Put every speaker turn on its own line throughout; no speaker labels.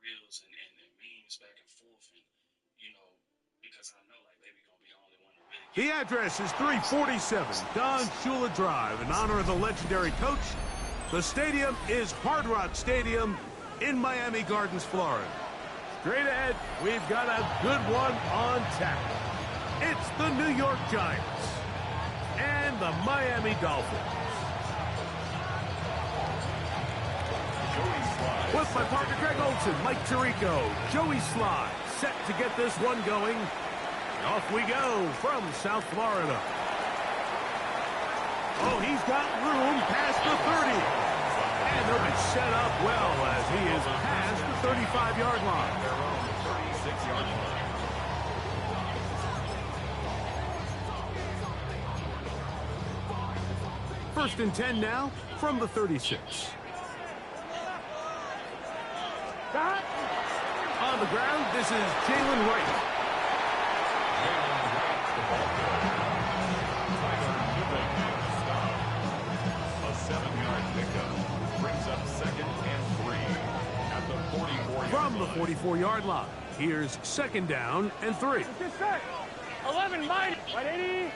reels and memes back and forth, and because I know like they be gonna be the only one to really
The address is 347 Don Shula Drive. In honor of the legendary coach, the stadium is Hard Rock Stadium in Miami Gardens, Florida. Straight ahead, we've got a good one on tap. It's the New York Giants and the Miami Dolphins. With my partner Greg Olson, Mike Tirico, Joey Sly, set to get this one going. And off we go from South Florida. Oh, he's got room past the 30. And they'll be set up well as he is past the 35-yard line.
Their own 36-yard line.
First and 10 now from the 36. On the ground, this is Jalen Wright.
A 7-yard pickup brings up 2nd and 3 at the 44-yard
From the
line.
44-yard line, here's 2nd down and 3.
11 minus 180.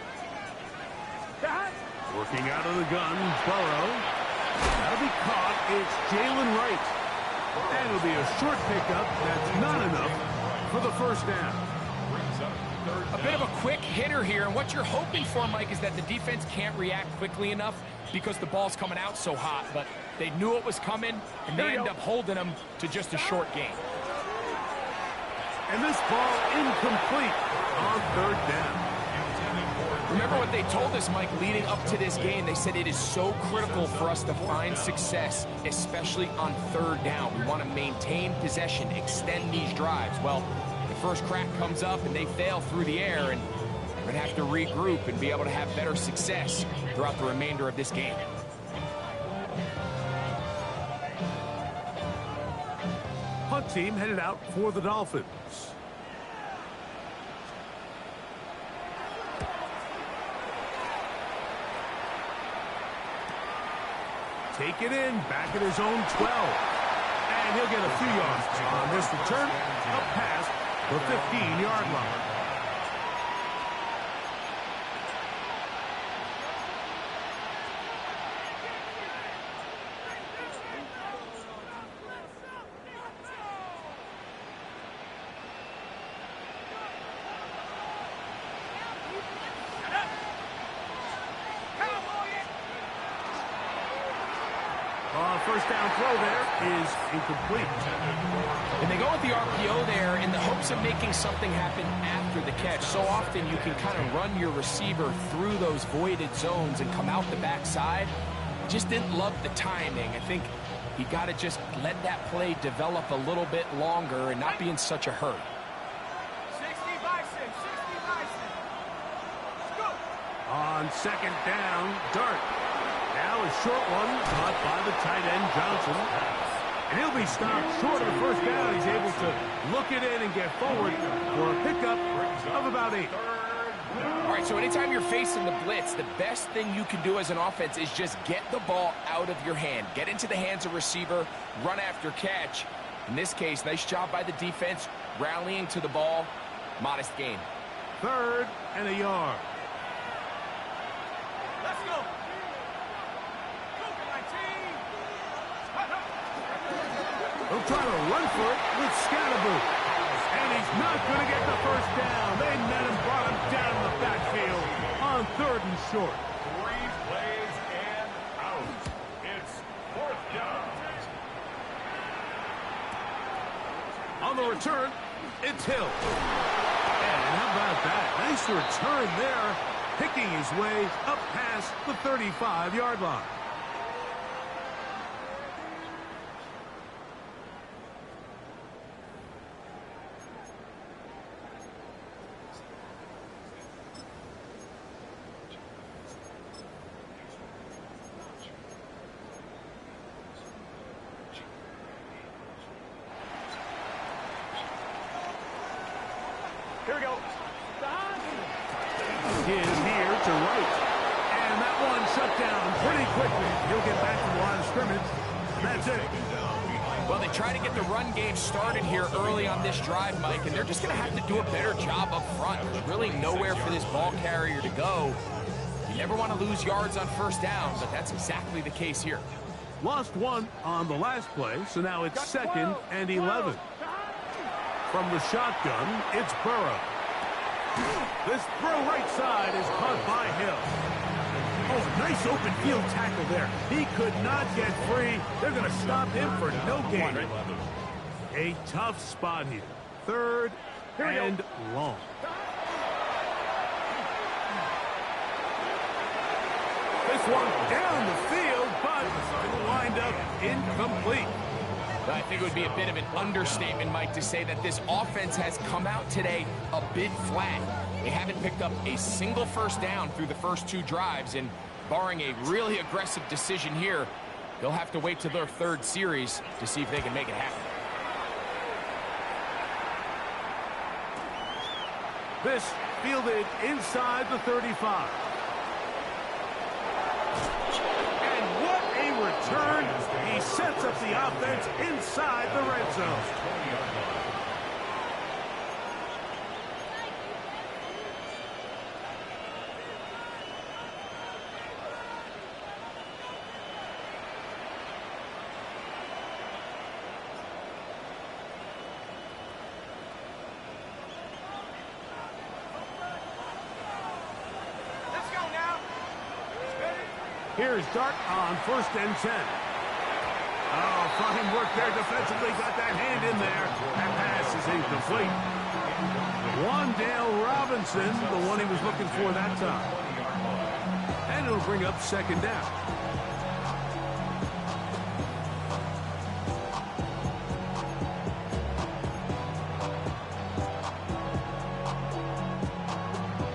Working out of the gun, Burrow. That'll be caught. It's Jalen Wright. And it'll be a short pickup. That's not enough for the first down.
A bit of a quick hitter here, and what you're hoping for, Mike, is that the defense can't react quickly enough because the ball's coming out so hot, but they knew it was coming, and they end up holding them to just a short gain.
And this ball incomplete on 3rd down.
Remember what they told us, Mike, leading up to this game. They said it is so critical for us to find success, especially on 3rd down. We want to maintain possession, extend these drives. Well, the first crack comes up and they fail through the air, and we're going to have to regroup and be able to have better success throughout the remainder of this game.
Punt team headed out for the Dolphins. Take it in, back at his own 12. And he'll get a few yards on this return, up past the 15-yard line. First down throw there is incomplete.
And they go with the RPO there in the hopes of making something happen after the catch. So often you can kind of run your receiver through those voided zones and come out the backside. Just didn't love the timing. I think he got to just let that play develop a little bit longer and not be in such a hurry.
60 Bison, 60 Bison. Let's go.
On 2nd down, Dart. Now a short one caught by the tight end, Johnson. And he'll be stopped short of the first down. He's able to look it in and get forward for a pickup of about 8.
All right, so anytime you're facing the blitz, the best thing you can do as an offense is just get the ball out of your hand. Get into the hands of receiver, run after catch. In this case, nice job by the defense, rallying to the ball. Modest gain.
3rd and a yard.
Let's go.
He'll try to run for it with Scatterboo. And he's not going to get the first down. They met him, brought him down the backfield on 3rd and short.
3 plays and out. It's 4th down.
On the return, it's Hill. And how about that? Nice return there, picking his way up past the 35-yard line.
Here we go.
Give here to Wright. And that one shut down pretty quickly. He'll get back to the line of scrimmage. That's it.
Well, they try to get the run game started here early on this drive, Mike, and they're just going to have to do a better job up front. There's really nowhere for this ball carrier to go. You never want to lose yards on first down, but that's exactly the case here.
Lost one on the last play, so now it's 2nd and 11. From the shotgun, it's Burrow. This throw right side is caught by Hill. Oh, nice open field tackle there. He could not get free. They're going to stop him for no gain. A tough spot here. 3rd and long. This one down the field, but it'll wind up incomplete.
I think it would be a bit of an understatement, Mike, to say that this offense has come out today a bit flat. They haven't picked up a single first down through the first 2 drives, and barring a really aggressive decision here, they'll have to wait to their 3rd series to see if they can make it happen.
This fielded inside the 35. And what a return. He sets up the offense inside the red zone.
Let's go now.
Here's Dart on 1st and 10. Oh, fine work there defensively. Got that hand in there. That pass is incomplete. Wan'Dale Robinson, the one he was looking for that time. And it'll bring up 2nd down.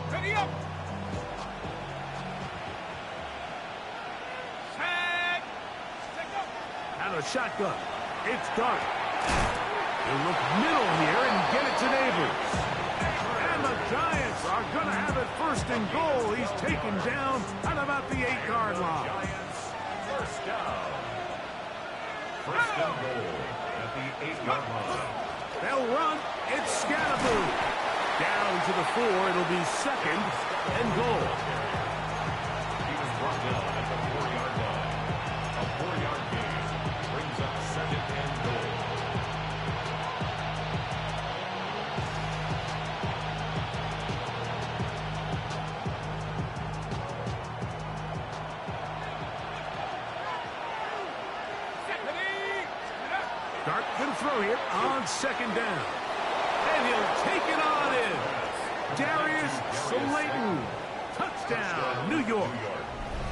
Ready up.
And a shotgun. It's Dart. He'll look middle here and get it to Neighbors. And the Giants are going to have it 1st and goal. He's taken down at about the 8-yard line.
Giants, first down. 1st and goal at the 8-yard line.
They'll run. It's Scatterboo. Down to the 4. It'll be 2nd and goal.
He was brought down at the 4-yard line. A 4-yard gain brings up 2nd and goal.
Dart can throw here on 2nd down. And he'll take it on in. Darius Slayton. Touchdown, New York.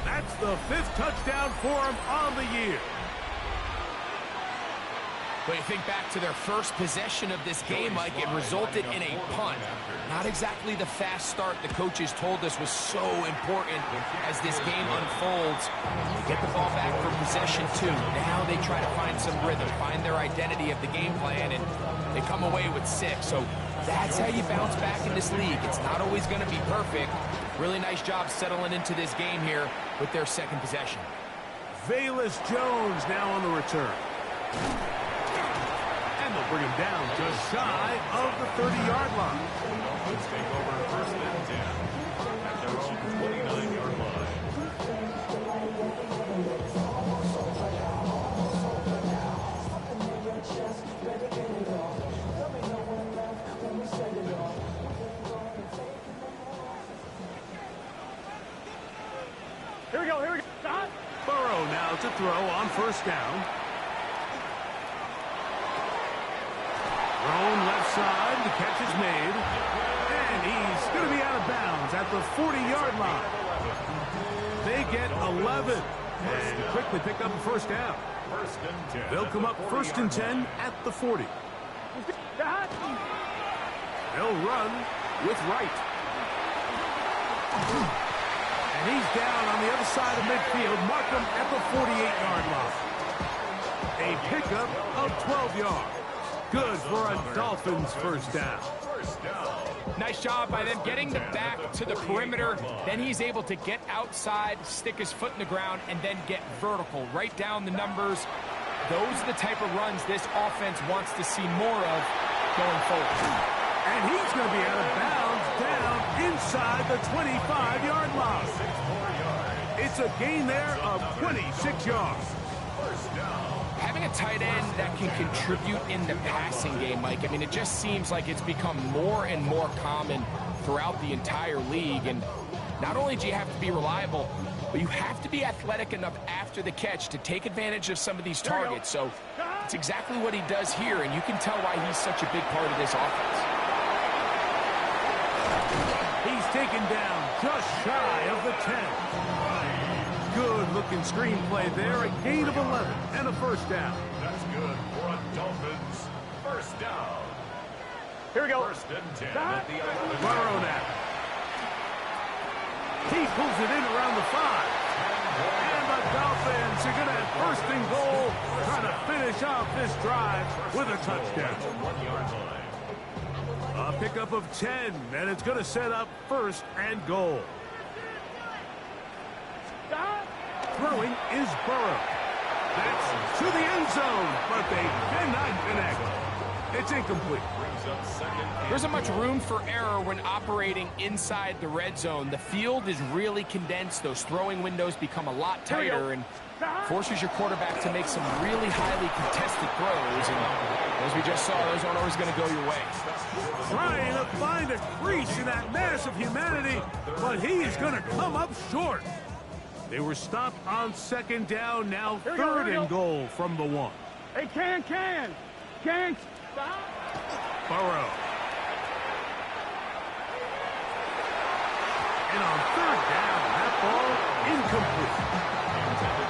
That's the 5th touchdown for him on the year.
When you think back to their first possession of this game, Mike, it resulted in a punt. Not exactly the fast start the coaches told us was so important as this game unfolds. They get the ball back for possession 2. Now they try to find some rhythm, find their identity of the game plan, and they come away with 6. So that's how you bounce back in this league. It's not always going to be perfect. Really nice job settling into this game here with their 2nd possession.
Velus Jones now on the return. And they'll bring him down just shy of the 30-yard line.
Dolphins take over 1st and 10 at their own 29-yard line.
Here we go, here we go. Stop.
Burrow now to throw on 1st down. Thrown left side, the catch is made. And he's going to be out of bounds at the 40-yard line. They get 11 and quickly pick up a 1st down.
1st and 10.
They'll come up 1st and 10 at the 40. They'll run with Wright. And he's down on the other side of midfield. Mark him at the 48-yard line. A pickup of 12 yards. Good for a Dolphins 1st down.
Nice job by them getting the back to the perimeter. Then he's able to get outside, stick his foot in the ground, and then get vertical. Right down the numbers. those are the type of runs this offense wants to see more of going forward.
And he's going to be out of bounds down inside the 25-yard line. It's a gain there of 26 yards.
Having a tight end that can contribute in the passing game, Mike, I mean, it just seems like it's become more and more common throughout the entire league. And not only do you have to be reliable, but you have to be athletic enough after the catch to take advantage of some of these targets. So it's exactly what he does here, and you can tell why he's such a big part of this offense.
He's taken down just shy of the 10. Good-looking screenplay there, a gain of 11 and a first down.
That's good for a Dolphins first down.
Here we go.
First and 10 at the 11.
Burrow now. He pulls it in around the 5. And the Dolphins are going to have first and goal, trying to finish off this drive with a touchdown.
1 yard line.
A pickup of 10, and it's going to set up first and goal. Throwing is Burrow. That's to the end zone, but they cannot connect. It's incomplete.
Brings up second and
There isn't much room for error when operating inside the red zone. The field is really condensed. Those throwing windows become a lot tighter and forces your quarterback to make some really highly contested throws. And as we just saw, those aren't always going to go your way.
Trying to find a crease in that mass of humanity, but he is going to come up short. They were stopped on second down, now
Here we go,
third
here we
and
go.
goal from the 1.
Hey, Can. Stop.
Burrow. And on third down, that ball incomplete.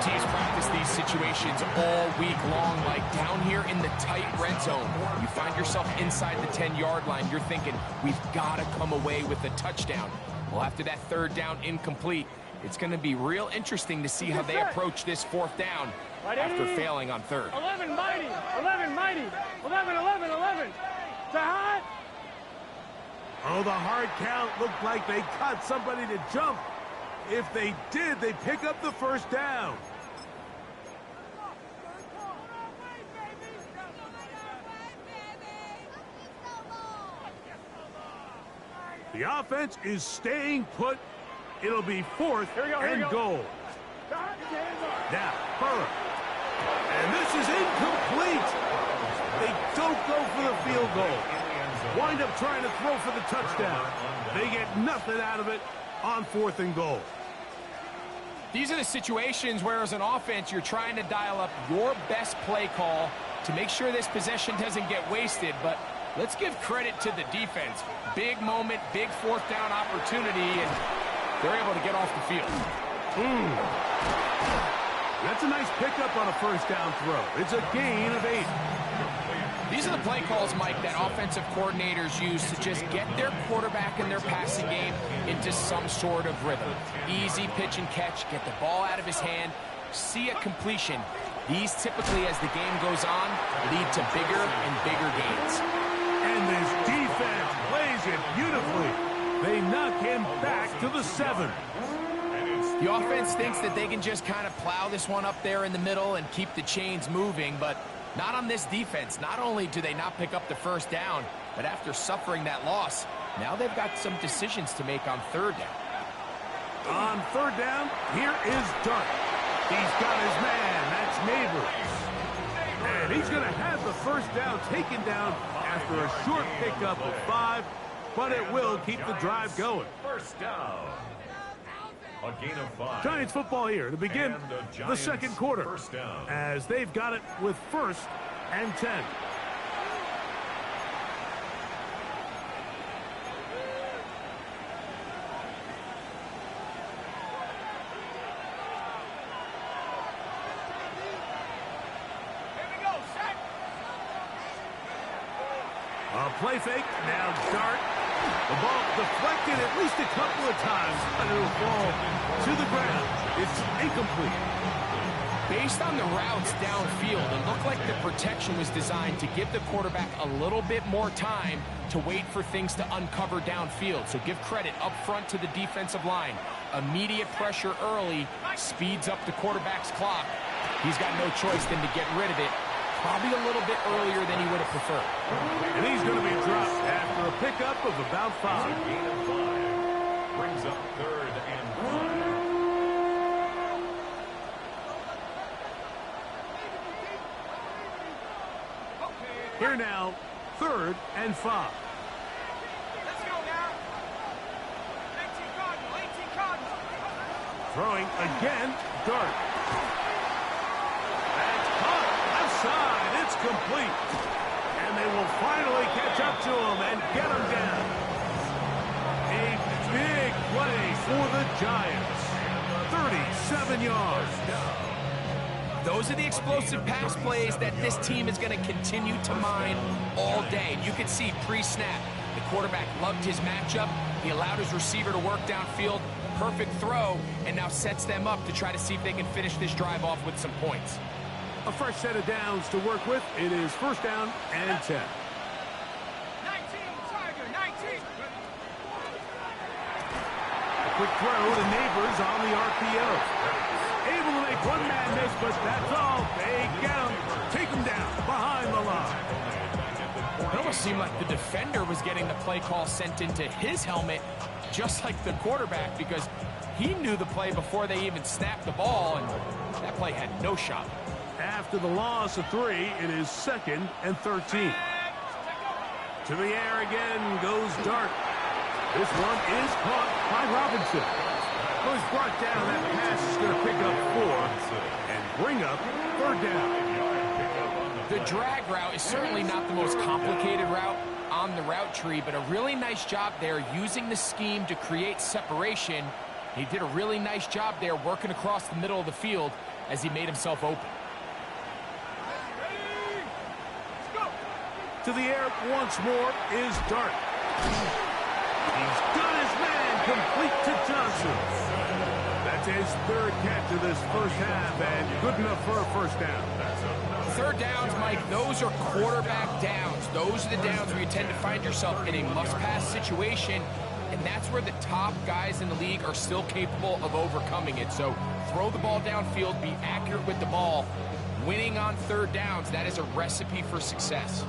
Teams practice these situations all week long, like down here in the tight red zone. You find yourself inside the 10-yard line. You're thinking, we've got to come away with a touchdown. Well, after that third down incomplete, it's going to be real interesting to see how they approach this fourth down after failing on third.
11 mighty. 11. Hot.
Oh, the hard count looked like they cut somebody to jump. If they did, they pick up the first down. The offense is staying put. It'll be fourth
Here we go,
and goal. Now, Burrow. And this is incomplete. They don't go for the field goal. Wind up trying to throw for the touchdown. They get nothing out of it on fourth and goal.
These are the situations where, as an offense, you're trying to dial up your best play call to make sure this possession doesn't get wasted. But let's give credit to the defense. Big moment, big fourth down opportunity, and they're able to get off the field.
That's a nice pickup on a first down throw. It's a gain of 8.
These are the play calls, Mike, that offensive coordinators use to just get their quarterback and their passing game into some sort of rhythm. Easy pitch and catch, get the ball out of his hand, see a completion. These typically, as the game goes on, lead to bigger and bigger gains.
And this defense plays it beautifully. They knock him back to the 7.
The offense thinks that they can just kind of plow this one up there in the middle and keep the chains moving, but not on this defense. Not only do they not pick up the first down, but after suffering that loss, now they've got some decisions to make on third down.
On third down, here is Dart. He's got his man. That's Neighbors. And he's going to have the first down taken down after a short pickup of 5, but it will keep the drive going.
first down. A gain of 5.
Giants football here to begin
And the
the
Giants
second quarter
first down.
as they've got it with first and 10. A play fake, now Dart. The ball deflected at least a couple of times, but it'll fall to the ground. It's incomplete.
Based on the routes downfield, it looked like the protection was designed to give the quarterback a little bit more time to wait for things to uncover downfield. So give credit up front to the defensive line. Immediate pressure early speeds up the quarterback's clock. He's got no choice than to get rid of it, probably a little bit earlier than he would have preferred.
And he's going to be dropped after a pickup of about 5.
It's a gain of 5. Brings up 3rd and 5.
Here now, 3rd and 5.
Let's go now. 18 Cardinal, 18 Cardinal.
Throwing again, Dart. That's caught left side. It's complete. And they will finally catch up to him and get him down. A big play for the Giants. 37 yards.
Those are the explosive pass plays that this team is going to continue to mine all day. You can see pre-snap, the quarterback loved his matchup. He allowed his receiver to work downfield. Perfect throw, and now sets them up to try to see if they can finish this drive off with some points.
A fresh set of downs to work with. It is 1st down and 10.
19, Tiger, 19.
A quick throw to Neighbors on the RPO. Able to make one man miss, but that's all. They get him. Take him down behind the line.
It almost seemed like the defender was getting the play call sent into his helmet, just like the quarterback, because he knew the play before they even snapped the ball, and that play had no shot.
After the loss of 3, it is 2nd and 13. To the air again goes Dart. This one is caught by Robinson. He's brought down. That pass is going to pick up 4 and bring up 3rd down.
The drag route is certainly not the most complicated route on the route tree, but a really nice job there using the scheme to create separation. He did a really nice job there working across the middle of the field as he made himself open.
To the air once more is Dart. He's got his man complete to Johnson. That's his 3rd catch of this first half, and good enough for a 1st down.
3rd downs, Mike, those are quarterback downs. Those are the downs where you tend to find yourself in a must-pass situation, and that's where the top guys in the league are still capable of overcoming it. So throw the ball downfield, be accurate with the ball. Winning on 3rd downs, that is a recipe for success.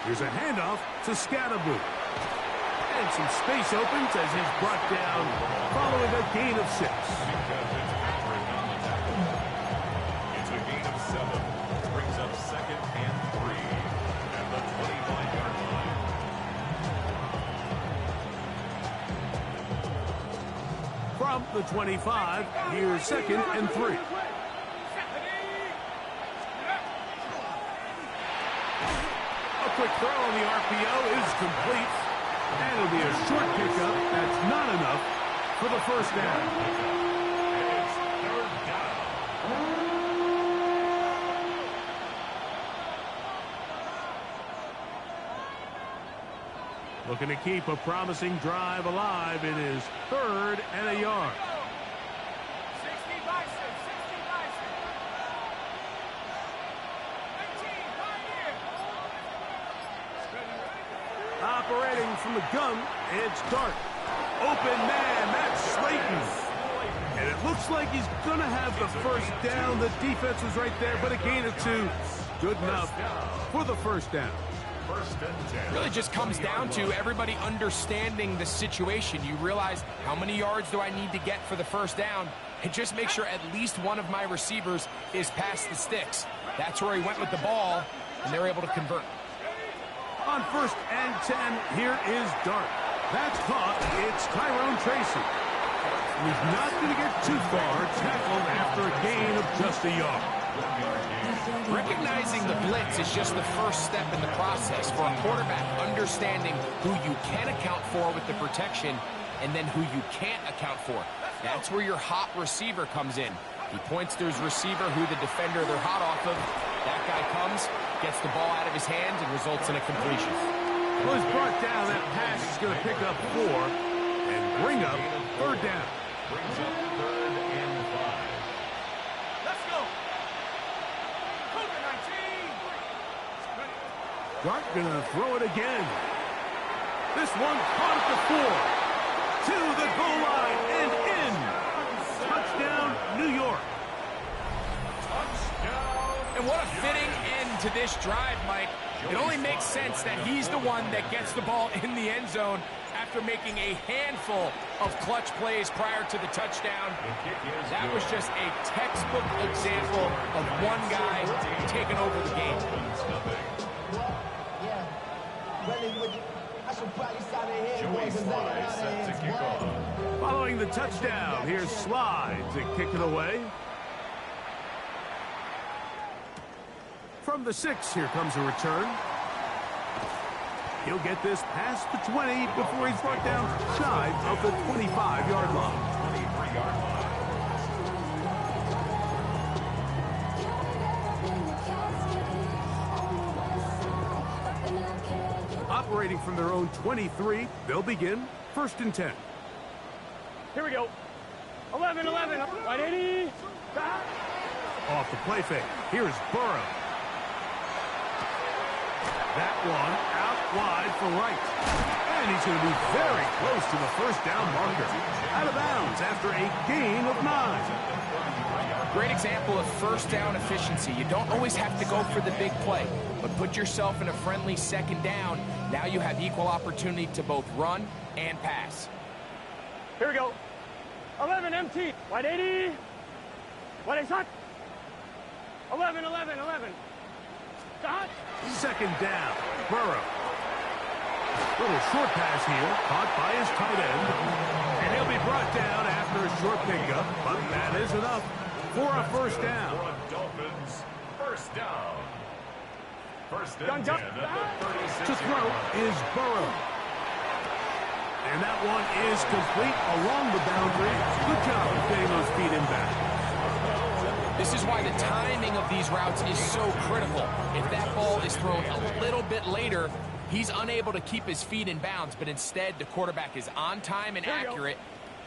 Here's a handoff to Scatterboo. And some space opens as he's brought down following a gain of 6.
It's a gain of 7. Brings up 2nd and 3 at the 25-yard line.
From the 25, here's 2nd and 3. Quick throw on the RPO is complete. And it'll be a short pickup. That's not enough for the 1st down.
It's 3rd down.
Looking to keep a promising drive alive. It is 3rd and a yard.
60 Bison, 60 Bison. 19, right here.
Operating from the gun, it's Dart. Open man, that's Slayton. And it looks like he's going to have the 1st down. The defense was right there, but a gain of 2. Good enough for the 1st down.
1st and 10.
Really just comes down to everybody understanding the situation. You realize how many yards do I need to get for the 1st down, and just make sure at least one of my receivers is past the sticks. That's where he went with the ball, and they're able to convert.
On 1st and 10, here is Dart. That's caught. It's Tyrone Tracy. He's not going to get too far. Tackled after a gain of just a yard.
Recognizing the blitz is just the first step in the process for a quarterback, understanding who you can account for with the protection and then who you can't account for. That's where your hot receiver comes in. He points to his receiver, who the defender they're hot off of. That guy comes, gets the ball out of his hand, and results in a completion.
Well, he's brought down. That pass is going to pick up 4 and bring up third down.
Brings up 3rd and 5.
Let's go. COVID-19.
Dart going to throw it again. This one caught at the 4. To the goal line and in. Touchdown, New York.
Touchdown.
And what a fitting end to this drive, Mike. It only makes sense that he's the one that gets the ball in the end zone after making a handful of clutch plays prior to the touchdown. That was just a textbook example of one guy taking over the game.
Joey Slye set to kick off.
Following the touchdown, here's Slye to kick it away. From the 6, here comes a return. He'll get this past the 20 before he's brought down shy of the 25-yard line.
23-yard line.
Operating from their own 23, they'll begin 1st and 10.
Here we go. 11, 180.
Off the play fake, here's Burrow. That one out wide for Wright. And he's going to be very close to the first down marker. Out of bounds after a gain of 9.
Great example of first down efficiency. You don't always have to go for the big play, but put yourself in a friendly 2nd down. Now you have equal opportunity to both run and pass.
Here we go. 11 empty. 180. 180 shot. 11. Shot.
2nd down, Burrow. Little short pass here, caught by his tight end. And he'll be brought down after a short pickup, but that is enough for a first down.
Dolphins, first down. 1st and 10
Gun,
at the 36.
To throw is Burrow. And that one is complete along the boundary. Good job of getting those feet in back.
This is why the timing of these routes is so critical. If that ball is thrown a little bit later, he's unable to keep his feet in bounds, but instead the quarterback is on time and accurate,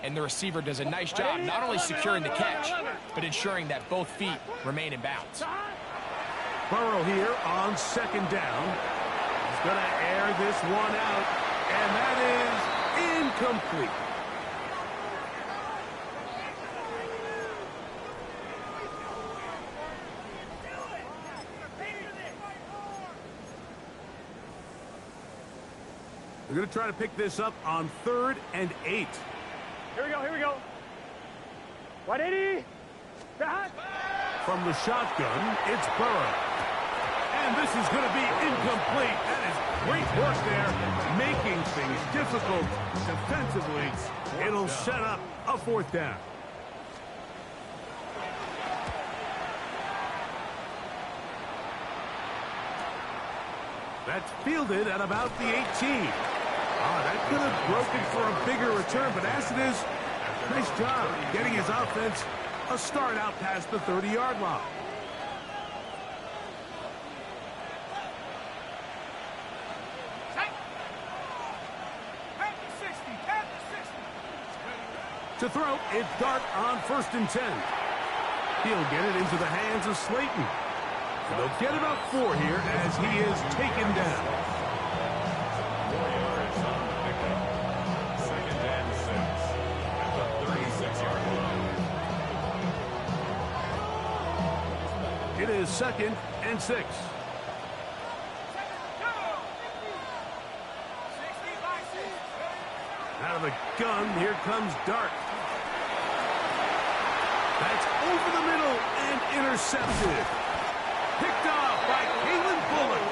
and the receiver does a nice job not only securing the catch, but ensuring that both feet remain in bounds.
Burrow here on 2nd down. He's going to air this one out, and that is incomplete. They're going to try to pick this up on 3rd and 8.
Here we go. 180. Shot.
From the shotgun, it's Burrow. And this is going to be incomplete. That is great work there, making things difficult defensively. It'll set up a 4th down. That's fielded at about the 18. That could have broken for a bigger return, but as it is, nice job getting his offense a start out past the 30-yard line. To throw, it's Dart on 1st and 10. He'll get it into the hands of Slayton. They'll get about 4 here as he is taken down.
4 yards on the pickup. 2nd and 6 at the 36-yard line.
It is 2nd and 6. Out of the gun, here comes Dart. That's over the middle and intercepted. Picked off by Kalen Bullock.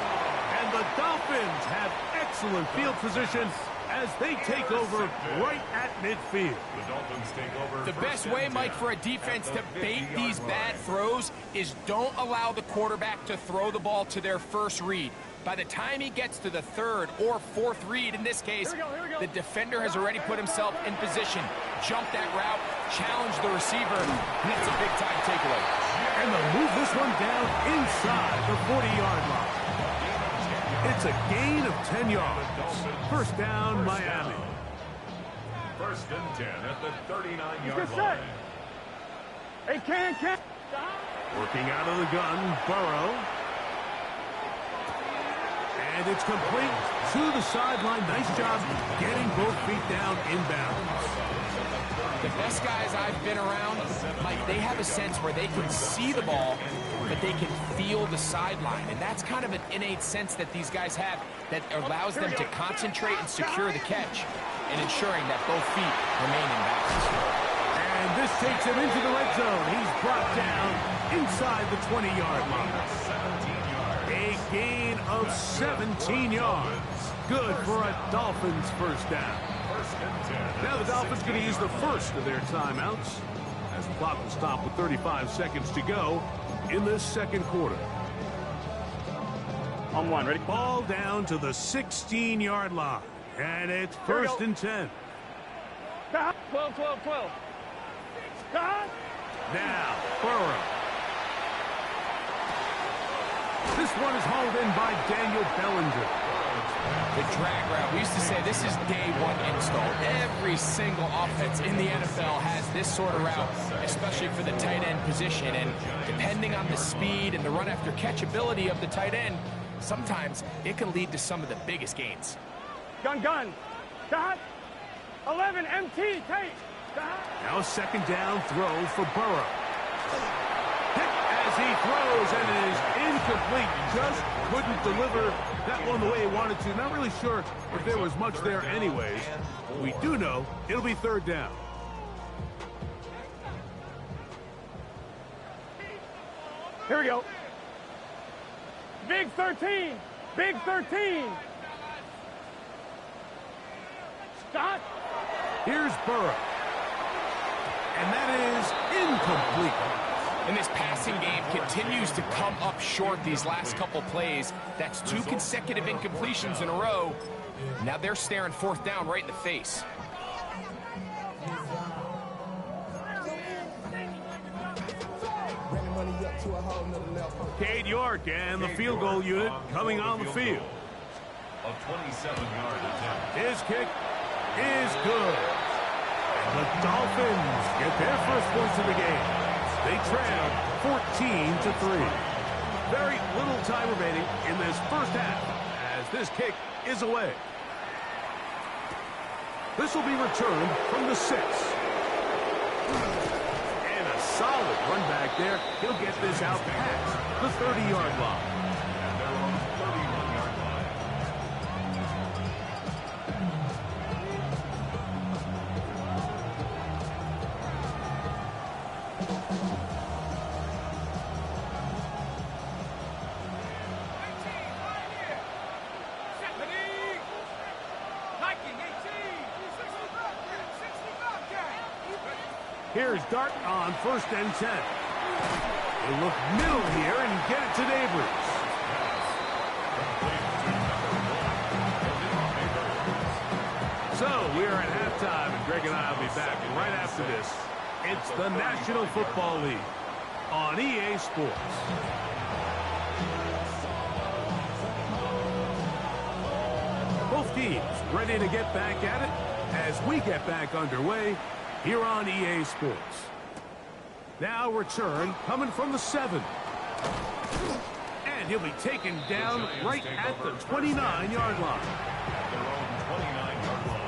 And the Dolphins have excellent field position as they take over right at midfield.
The Dolphins take over.
The best way, Mike, for a defense to bait these bad throws is don't allow the quarterback to throw the ball to their first read. By the time he gets to the 3rd or 4th read, in this case, the defender has already put himself in position, jumped that route, challenged the receiver, and it's a big-time takeaway.
And they'll move this one down inside the 40-yard line. It's a gain of 10 yards. First down, Miami.
First and 10 at the 39-yard
Good set.
line.
Hey, can.
Working out of the gun, Burrow. And it's complete to the sideline. Nice job getting both feet down inbounds.
The best guys I've been around, Mike, they have a sense where they can see the ball, but they can feel the sideline. And that's kind of an innate sense that these guys have that allows them to concentrate and secure the catch and ensuring that both feet remain in balance.
And this takes him into the red zone. He's brought down inside the 20-yard line. A gain of 17 yards. Good for a Dolphins first down. Now the Dolphins going to use the first of their timeouts as the clock will stop with 35 seconds to go in this second quarter.
On one, ready?
Ball down to the 16-yard line. And it's first and 10.
12.
Now, Burrow. This one is hauled in by Daniel Bellinger.
The drag route, we used to say this is day one install. Every single offense in the NFL has this sort of route, especially for the tight end position. And depending on the speed and the run after catch ability of the tight end, sometimes it can lead to some of the biggest gains.
Gun. Got 11 MT. Take.
Now a second down throw for Burrow. Hit as he throws, and it is incomplete. Just couldn't deliver that one the way he wanted to. Not really sure if there was much there anyways. We do know it'll be third down.
Here we go. Big 13. Stop.
Here's Burrow. And that is incomplete.
And this passing game continues to come up short these last couple plays. That's 2 consecutive incompletions in a row. Now they're staring fourth down right in the face.
Cade York and the field goal unit coming on the field.
A 27-yard attempt.
His kick is good. The Dolphins get their first points of the game. They trail 14-3. Very little time remaining in this first half as this kick is away. This will be returned from the 6. And a solid run back there. He'll get this out past the 30-yard line.
And they're on the 31-yard line.
Here's Dart on first and 10. They look middle here and get it to Neighbors. So we are at halftime, and Greg and I will be back right after this. It's the National Football League on EA Sports. Both teams ready to get back at it as we get back underway here on EA Sports. Now return coming from the 7. And he'll be taken down right at the 29-yard line.
Their own 29-yard line.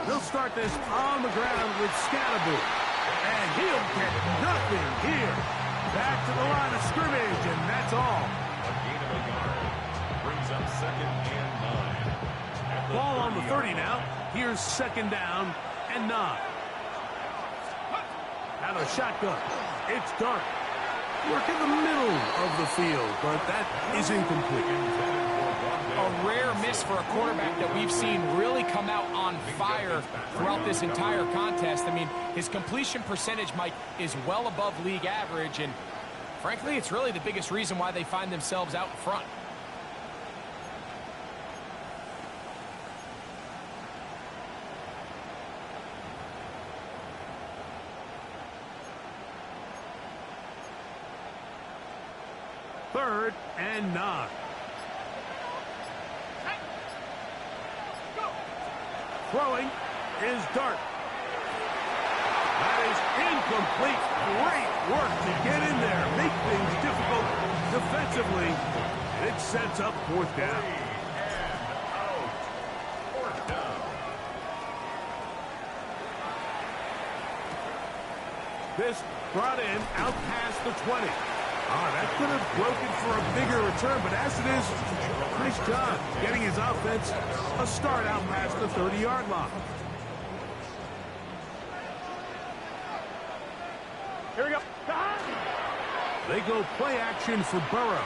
They'll start this on the ground with Scatterboot. And he'll get nothing here. Back to the line of scrimmage, and that's all.
A gain of a yard. Brings up second and 9.
Ball on the 30 now. Here's second down and 9. Out of shotgun. It's Dart. Work in the middle of the field, but that is incomplete.
A rare miss for a quarterback that we've seen really come out on fire throughout this entire contest. I mean, his completion percentage, Mike, is well above league average, and Frankly, it's really the biggest reason why they find themselves out in front.
Third and 9. Throwing is Dart. That is incomplete. Great work to get in there, make things difficult defensively, and it sets up 4th down.
Out. 4th down.
This brought in out past the 20. That could have broken for a bigger return, but as it is, nice job getting his offense a start out past the 30-yard line.
Here we go.
They go play action for Burrow.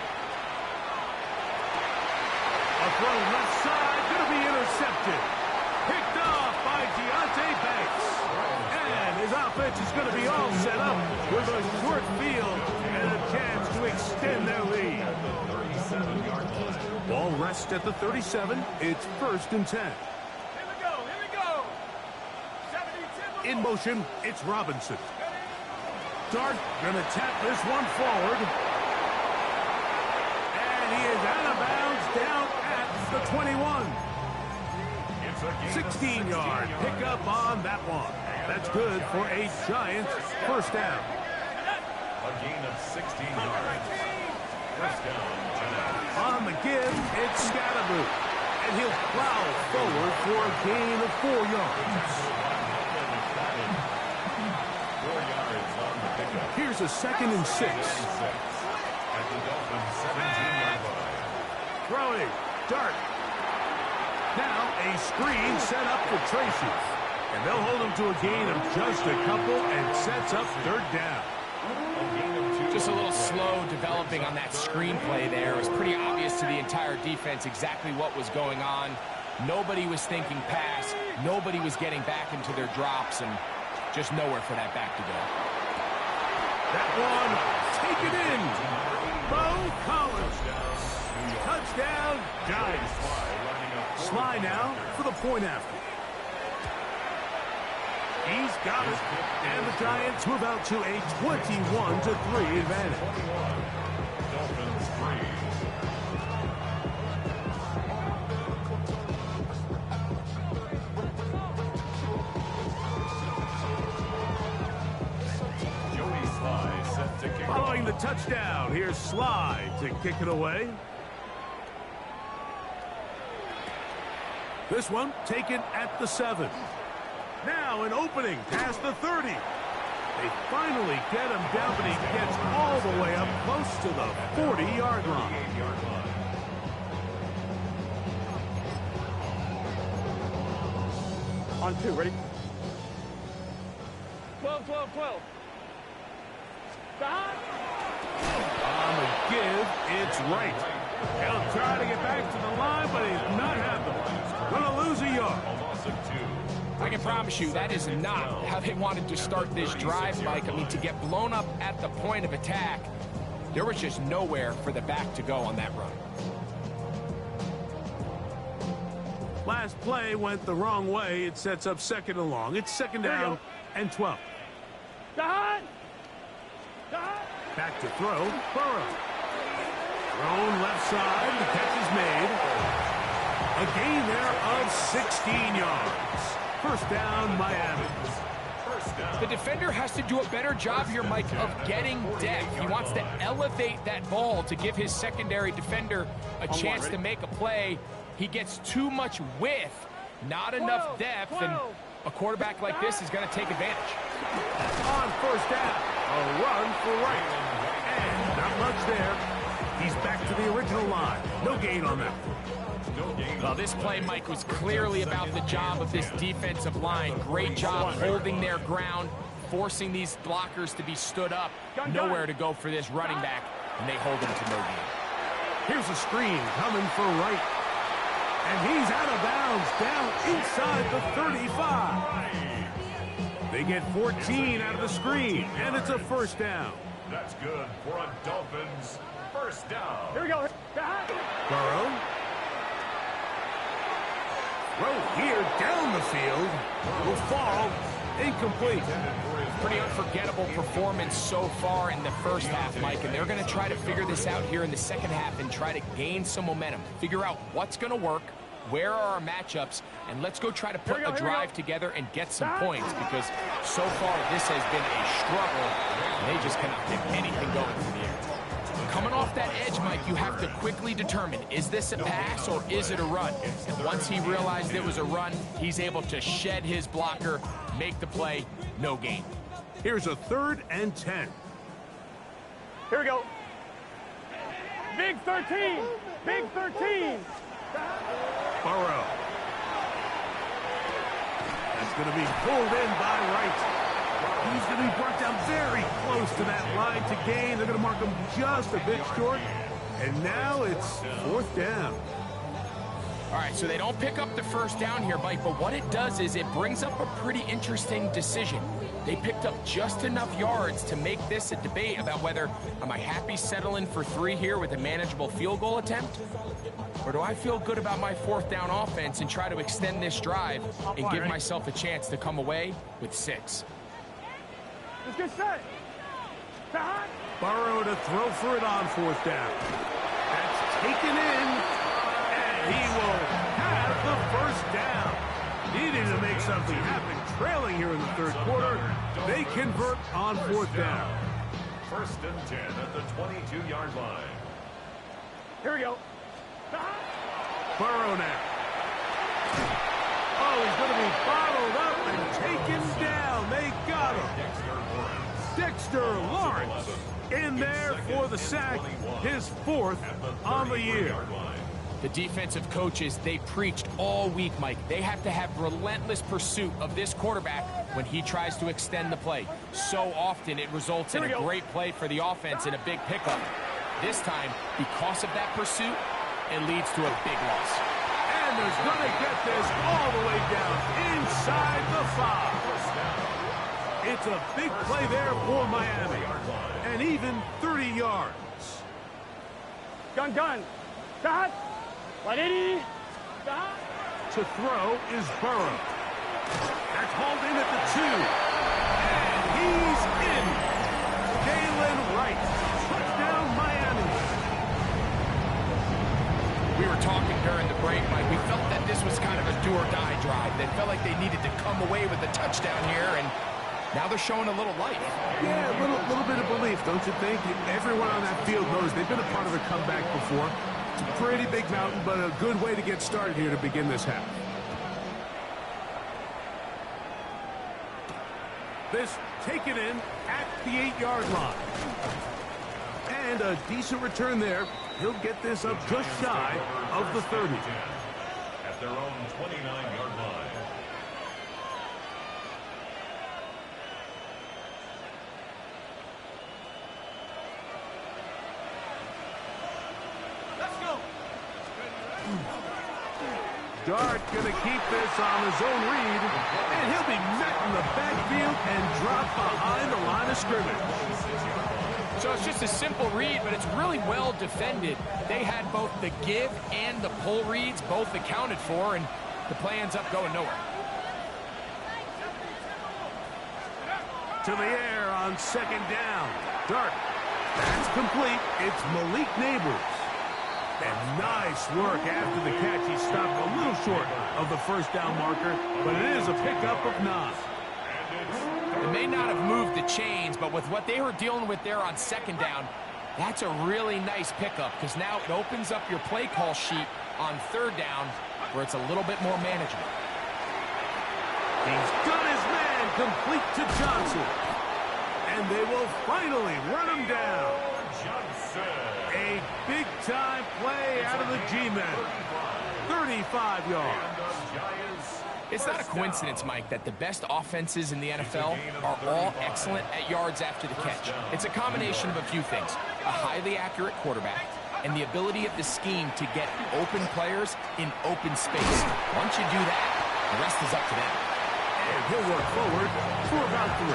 A throw left side, going to be intercepted. Picked off by Deontay Banks. And his offense is going to be all set up with a short field and a chance to extend their lead.
At the 37-yard line.
Ball rests at the 37. It's 1st and 10.
Here we go. Here we go. 72.
In motion, it's Robinson. Dart going to tap this one forward. And he is out of bounds down at the 21. 16-yard pickup on that one. That's good for a Giants 1st down.
A gain of 16 yards. 1st down, Giants.
On the give, it's Scatterboot. And he'll plow forward for a gain of 4 yards.
4 yards on the pickup.
Here's a 2nd and 6.
At the Dolphins' 17-yard line.
Throwing. Dart. Now a screen set up for Tracy. And they'll hold him to a gain of just a couple and sets up 3rd down.
Just a little slow developing on that screenplay there. It was pretty obvious to the entire defense exactly what was going on. Nobody was thinking pass. Nobody was getting back into their drops, and just nowhere for that back to go.
That one taken in. Bo Collins. Touchdown, Giants. Sly now for the point after. He's got it. And the Giants move out to a 21-3 advantage.
Dolphins 3. Joey Sly set to kick.
Following the touchdown, here's Sly to kick it away. This one taken at the 7. Now an opening past the 30. They finally get him down, but he gets all the way up close to the 40-yard line.
On 2, ready? 12, 12, 12. Stop.
On the give, it's right. He'll try to get back to the line, but he's not happening. Gonna lose a yard.
I can promise you that is not how they wanted to start this drive, Mike. I mean, to get blown up at the point of attack, there was just nowhere for the back to go on that run.
Last play went the wrong way. It sets up 2nd and long. It's 2nd down and 12.
Done.
Back to throw. Burrow. Thrown left side. The catch is made. A gain there of 16 yards. 1st down, Miami.
The defender has to do a better job here, Mike, of getting depth. He wants to elevate that ball to give his secondary defender a chance to make a play. He gets too much width, not enough depth, and a quarterback like this is going to take advantage.
On 1st down, a run for right. And not much there. He's back to the original line. No gain on that.
Well, this play, Mike, was clearly about the job of this defensive line. Great job holding their ground, forcing these blockers to be stood up. Nowhere to go for this running back, and they hold him to no gain.
Here's a screen coming for right. And he's out of bounds down inside the 35. They get 14 out of the screen, and it's a 1st down.
That's good for a Dolphins first down.
Here we go.
Burrow. Throw here down the field. Will fall. Incomplete.
Pretty unforgettable performance so far in the first half, Mike, and they're going to try to figure this out here in the second half and try to gain some momentum. Figure out what's going to work, where are our matchups, and let's go try to put a drive together and get some points, because so far this has been a struggle. They just cannot get anything going from the air. Coming off that edge, Mike, you have to quickly determine, is this a pass or is it a run? And once he realized it was a run, he's able to shed his blocker, make the play, no gain.
Here's a 3rd and 10.
Here we go. Big 13. Big 13.
Burrow. That's going to be pulled in by Wright. He's going to be brought down very close to that line to gain. They're going to mark him just a bit short. And now it's 4th down.
All right, so they don't pick up the first down here, Mike, but what it does is it brings up a pretty interesting decision. They picked up just enough yards to make this a debate about whether, am I happy settling for 3 here with a manageable field goal attempt? Or do I feel good about my 4th down offense and try to extend this drive and give myself a chance to come away with 6?
Let's get set.
Burrow to throw for it on 4th down. That's taken in. And he will have the first down. Needing to make something happen. Trailing here in the 3rd quarter. They convert on 4th down.
1st and 10 at the 22-yard line.
Here we go.
Burrow now. Oh, he's going to be bottled up and taken down. They got him. Dexter Lawrence in there for the sack. His 4th on the year.
The defensive coaches, they preached all week, Mike. They have to have relentless pursuit of this quarterback when he tries to extend the play. So often it results in a great play for the offense and a big pickup. This time, because of that pursuit, it leads to a big loss.
And there's going to get this all the way down inside the 5. It's a big play there for Miami. And even 30 yards.
Gun. Dot. 180.
To throw is Burrow. That's hauled in at the 2. And he's in. Jalen Wright. Touchdown, Miami.
We were talking during the break, Mike. We felt that this was kind of a do-or-die drive. They felt like they needed to come away with a touchdown here, and now they're showing a little life.
Yeah, a little bit of belief, don't you think? Everyone on that field knows they've been a part of a comeback before. It's a pretty big mountain, but a good way to get started here to begin this half. This taken in at the 8-yard line. And a decent return there. He'll get this up just shy of the 30.
At their own 29-yard line.
Dart going to keep this on his own read, and he'll be met in the backfield and dropped behind the line of scrimmage.
So it's just a simple read, but it's really well defended. They had both the give and the pull reads, both accounted for, and the play ends up going nowhere.
To the air on 2nd down. Dart. That's complete. It's Malik Neighbors. And nice work after the catch. He stopped a little short of the first down marker, but it is a pickup of 9.
It may not have moved the chains, but with what they were dealing with there on 2nd down, that's a really nice pickup, because now it opens up your play call sheet on 3rd down where it's a little bit more manageable.
He's got his man complete to Johnson. And they will finally run him down. A big-time play out of the G-men. 35 yards.
It's not a coincidence, Mike, that the best offenses in the NFL are all excellent at yards after the catch. It's a combination of a few things. A highly accurate quarterback and the ability of the scheme to get open players in open space. Once you do that, the rest is up to them.
And he'll work forward for about 3.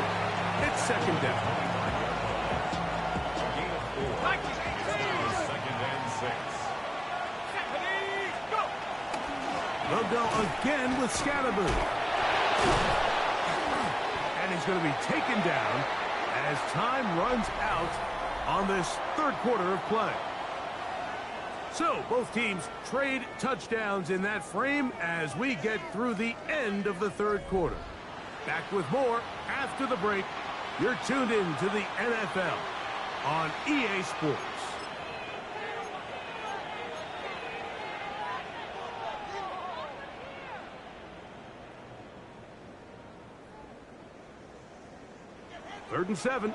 It's 2nd down.
Second and 6.
They'll go again with Scatterboo. And he's going to be taken down as time runs out on this third quarter of play. So both teams trade touchdowns in that frame as we get through the end of the third quarter. Back with more after the break. You're tuned in to the NFL on EA Sports. Third and 7.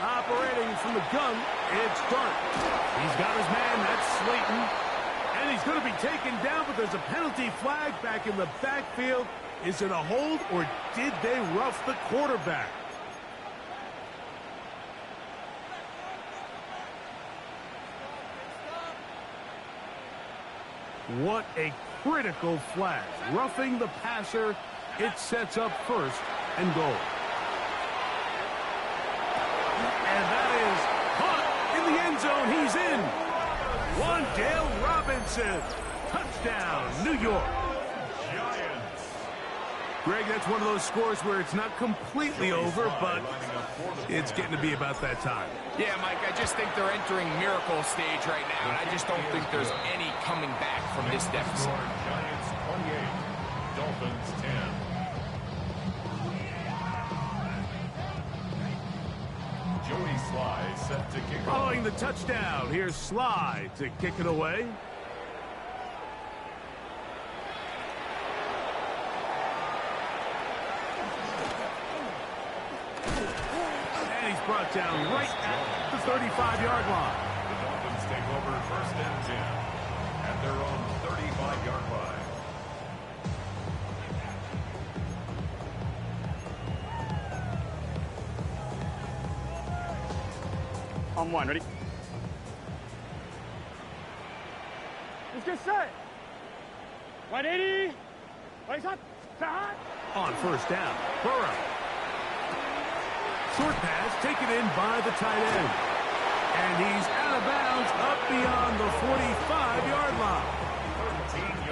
Operating from the gun, it's Dart. He's got his man, that's Slayton. And he's going to be taken down, but there's a penalty flag back in the backfield. Is it a hold, or did they rough the quarterback? What a critical flag. Roughing the passer, it sets up first and goal. And that is caught in the end zone. He's in. Wan'Dale Robinson. Touchdown, New York.
Giants.
Greg, that's one of those scores where it's not completely over, but it's getting to be about that time.
Yeah, Mike, I just think they're entering miracle stage right now, and I just don't think there's any coming back from this deficit.
Giants 28, Dolphins 10. Jody Sly set to kick off.
Following the touchdown, here's Sly to kick it away. And he's brought down right at the 35-yard line.
The Dolphins take over first and 10 at their own 35-yard line.
On one, ready? Let's get set. 180. Raise up. Hot.
On first down, Burrow. Short pass taken in by the tight end. And he's out of bounds up beyond the 45-yard line.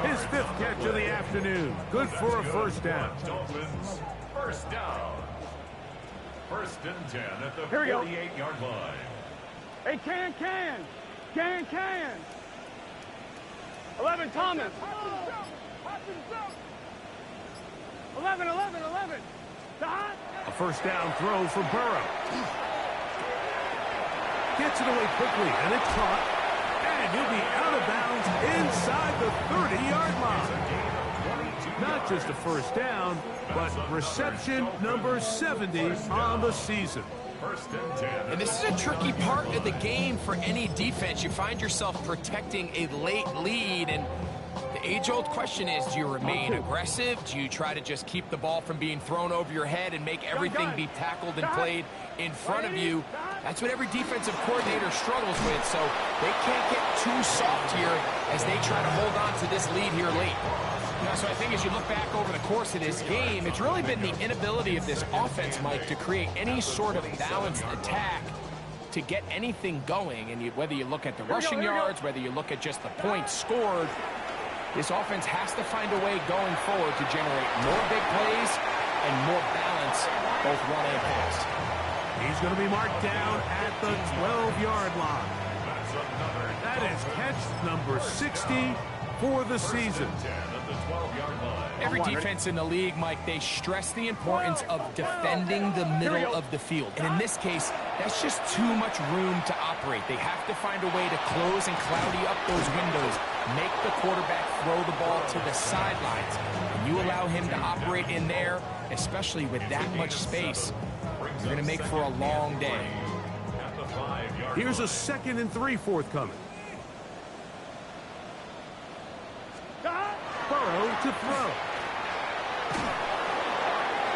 His fifth catch of the afternoon. Good for a first down.
Dolphins first down. First and 10 at the
Here we go.
48-yard line.
Hey, can. 11, Thomas. 11. Hot.
A first down throw for Burrow. Gets it away quickly, and it's caught. And he'll be out of bounds inside the 30-yard line. Not just a first down, but reception number 70 on the season.
First and 10.
And this is a tricky part of the game for any defense. You find yourself protecting a late lead, and the age-old question is, do you remain aggressive? Do you try to just keep the ball from being thrown over your head and make everything be tackled and played in front of you? That's what every defensive coordinator struggles with, so they can't get too soft here as they try to hold on to this lead here late. So I think as you look back over the course of this game, it's really been the inability of this offense, Mike, to create any sort of balanced attack to get anything going. And whether you look at the rushing yards, whether you look at just the points scored, this offense has to find a way going forward to generate more big plays and more balance, both run and pass.
He's going to be marked down at the 12-yard line. That is catch number 60 for the season.
Every defense in the league, Mike, they stress the importance of defending the middle of the field. And in this case, that's just too much room to operate. They have to find a way to close and cloudy up those windows, make the quarterback throw the ball to the sidelines. And you allow him to operate in there, especially with that much space, you're going to make for a long day.
Here's a 2nd and 3 forthcoming. Burrow to throw.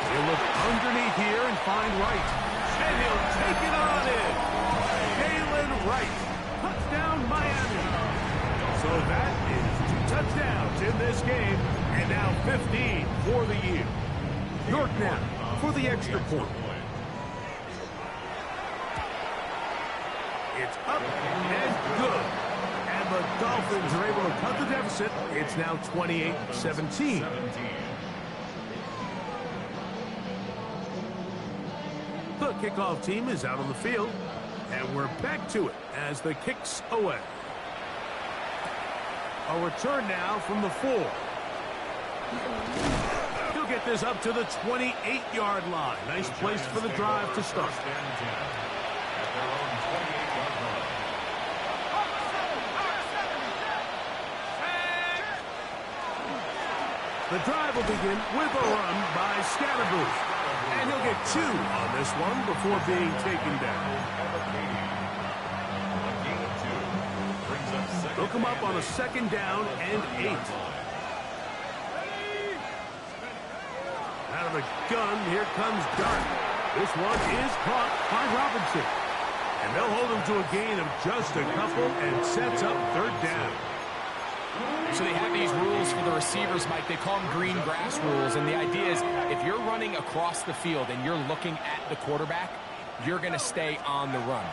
He'll look underneath here and find Wright. And he'll take it on in. Jalen Wright. Touchdown, Miami. So that is 2 touchdowns in this game. And now 15 for the year. York now. for the extra point. It's up and good. And the Dolphins are able to cut the deficit. It's now 28-17. The kickoff team is out on the field, and we're back to it as the kick's away. A return now from the 4. He'll get this up to the 28-yard line. Nice place for the drive to start. The drive will begin with a run by Scatterboo. And he'll get 2 on this one before being taken down. He'll come up on a 2nd down and 8. Out of the gun, here comes Dart. This one is caught by Robinson. And they'll hold him to a gain of just a couple and sets up 3rd down.
So they have these rules for the receivers, Mike. They call them green grass rules. And the idea is if you're running across the field and you're looking at the quarterback, you're going to stay on the run.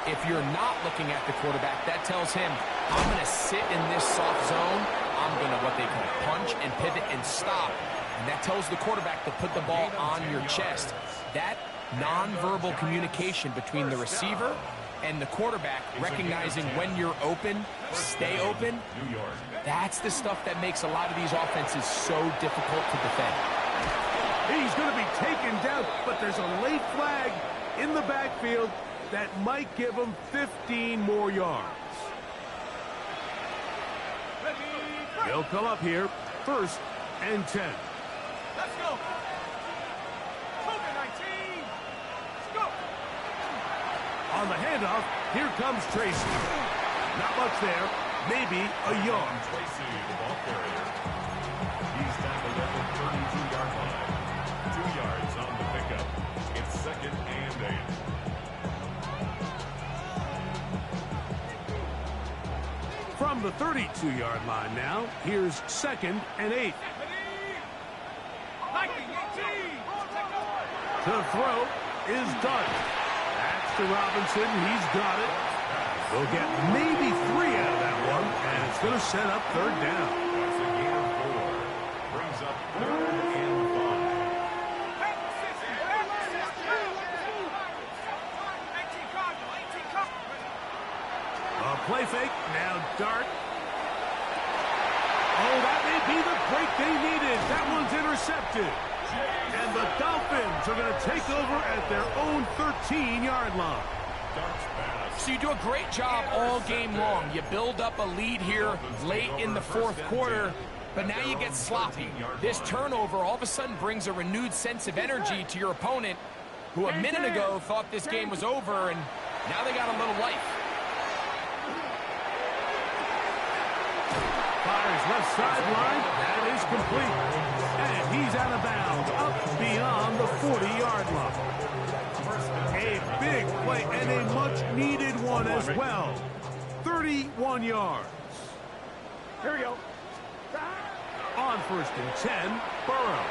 If you're not looking at the quarterback, that tells him, I'm going to sit in this soft zone. I'm going to what they call punch and pivot and stop. And that tells the quarterback to put the ball on your chest. That nonverbal communication between the receiver and the quarterback, recognizing when you're open, stay open, that's the stuff that makes a lot of these offenses so difficult to defend.
He's going to be taken down, but there's a late flag in the backfield that might give him 15 more yards. He'll come up here, 1st and 10.
Let's go. Cougar 19. Let's go.
On the handoff, here comes Tracy. Not much there, maybe a yard.
Tracy, the ball carrier. He's tackled at the 32-yard line. 2 yards on the pickup. It's 2nd and 8.
From the 32-yard line now, here's 2nd and 8. The throw is done. That's to Robinson. He's got it. They'll get maybe 3 out of that one, and it's going to set up 3rd down.
That's a gain of 4. Brings up 3rd and
5. A play fake. Now Dart. Oh, that may be the break they needed. That one's intercepted. And the Dolphins are going to take over at their own 13-yard line.
So you do a great job all game long. You build up a lead here late in the 4th quarter, but now you get sloppy. This turnover all of a sudden brings a renewed sense of energy to your opponent, who a minute ago thought this game was over, and now they got a little life.
Fires left sideline. That is complete. And he's out of bounds, up beyond the 40-yard line. A big play and a much-needed one as well. 31 yards.
Here we go.
On 1st and 10, Burrow.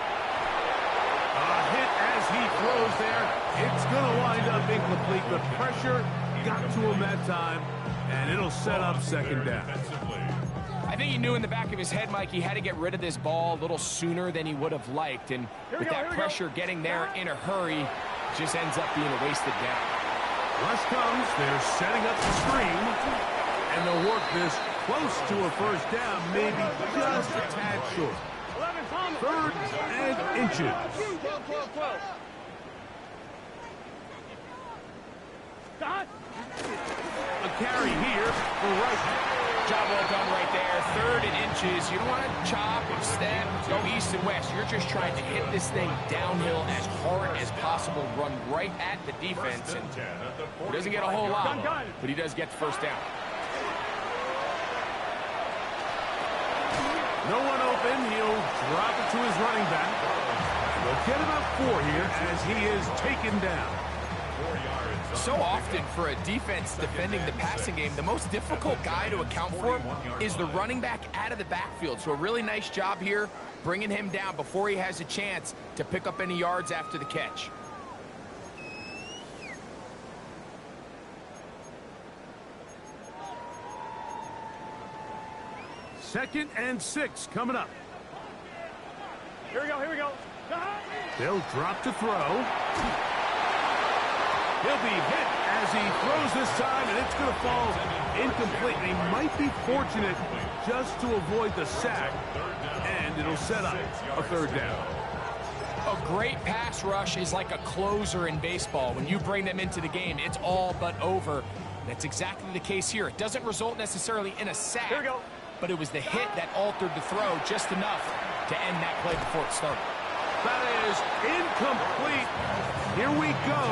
A hit as he throws there. It's going to wind up incomplete. The pressure got to him that time, and it'll set up 2nd down.
I think he knew in the back of his head, Mike, he had to get rid of this ball a little sooner than he would have liked. And with that pressure getting there in a hurry, just ends up being a wasted down.
Rush comes. They're setting up the screen. And they'll work this close to a 1st down, maybe just a tad short. 3rd and inches. A carry here for Wright.
Job well done right there. 3rd and inches. You don't want to chop and step, go east and west. You're just trying to hit this thing downhill as hard as possible, run right at the defense. And he doesn't get a whole lot, but he does get the 1st down.
No one open. He'll drop it to his running back. They'll get about 4 here as he is taken down.
4 yards
So often for a defense defending the passing game, the most difficult guy to account for is the running back out of the backfield. So a really nice job here bringing him down before he has a chance to pick up any yards after the catch.
Second and 6 coming up.
Here we go, here we go.
They'll drop to throw. He'll be hit as he throws this time, and it's going to fall incomplete. He might be fortunate just to avoid the sack, and it'll set up a third down.
A great pass rush is like a closer in baseball. When you bring them into the game, it's all but over. That's exactly the case here. It doesn't result necessarily in a sack,
Here we go.
but it was the hit that altered the throw just enough to end that play before it started.
That is incomplete. Here we go.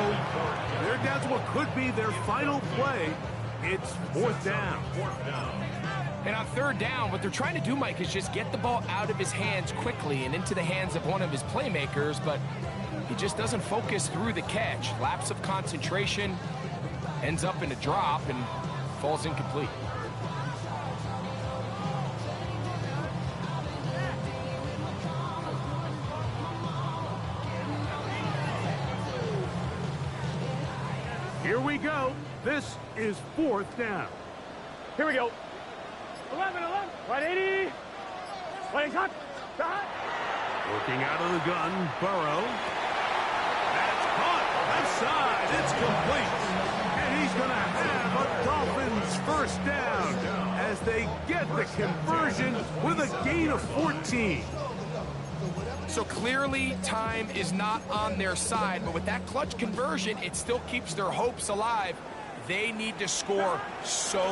They're down to what could be their final play. It's fourth down.
And on third down, what they're trying to do, Mike, is just get the ball out of his hands quickly and into the hands of one of his playmakers, but he just doesn't focus through the catch. Lapse of concentration, ends up in a drop, and falls incomplete.
Here we go. This is fourth down.
Here we go. 11, 180. Waiting, cut.
Working out of the gun, Burrow. That's caught. Left side. It's complete. And he's going to have a Dolphins first down as they get the conversion with a gain of 14.
So clearly time is not on their side, but with that clutch conversion, it still keeps their hopes alive. They need to score so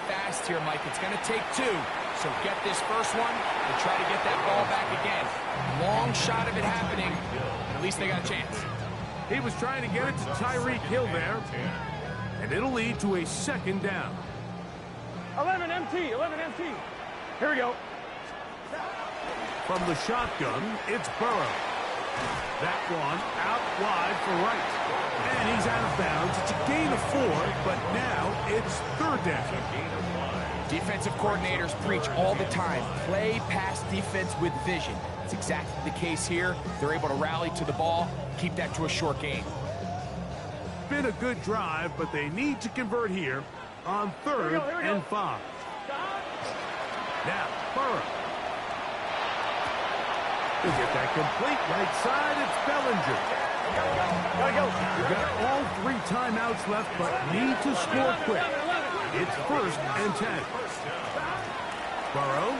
fast here, Mike. It's going to take two. So get this first one and try to get that ball back again. Long shot of it happening, but at least they got a chance.
He was trying to get it to Tyreek Hill there, and it'll lead to a second down.
11 MT. Here we go.
From the shotgun, it's Burrow. That one out wide for Wright. And he's out of bounds. It's a gain of 4, but now it's third down.
Defensive coordinators preach all the time, play pass defense with vision. It's exactly the case here. They're able to rally to the ball, keep that to a short gain.
Been a good drive, but they need to convert here on third and 5. Now, Burrow. He'll get that complete. Right side, it's Bellinger.
Gotta go.
We've got all 3 timeouts left, but need to score quick. It's first and 10. Burrow.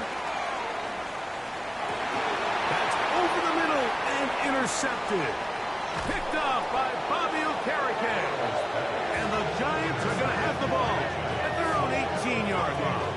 That's over the middle and intercepted. Picked up by Bobby Okereke. And the Giants are going to have the ball at their own 18-yard line.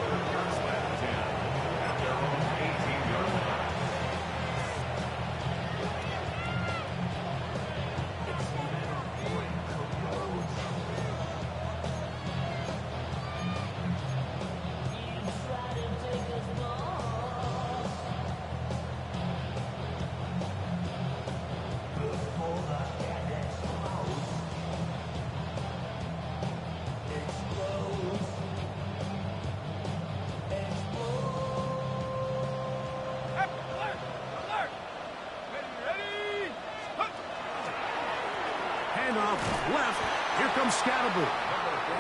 Handoff left. Here comes Scatterby.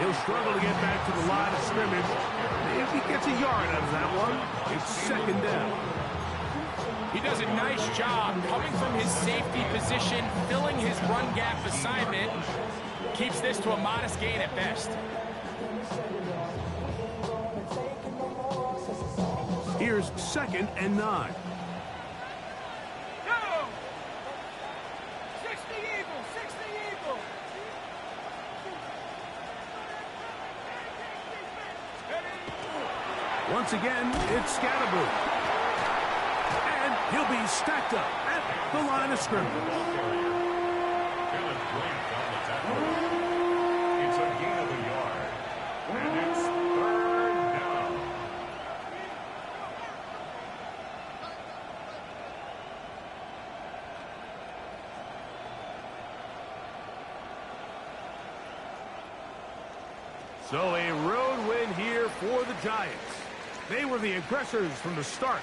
He'll struggle to get back to the line of scrimmage. If he gets a yard out of that one, it's second down.
He does a nice job coming from his safety position, filling his run gap assignment. Keeps this to a modest gain at best.
Here's second and 9.
Go! 60 Eagles, 60 Eagles.
Once again, it's Scatterby. And he'll be stacked up at the line of scrimmage.
It's a gain of a yard. And it's third down.
So a road win here for the Giants. They were the aggressors from the start,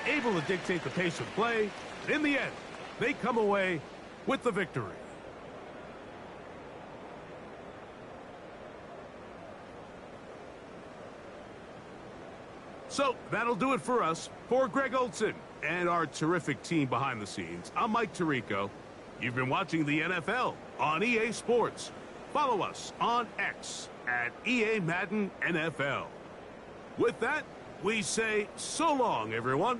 able to dictate the pace of play. And in the end, they come away with the victory. So that'll do it for us. For Greg Olson and our terrific team behind the scenes, I'm Mike Tirico. You've been watching the NFL on EA Sports. Follow us on X at EA Madden NFL. With that, we say so long, everyone.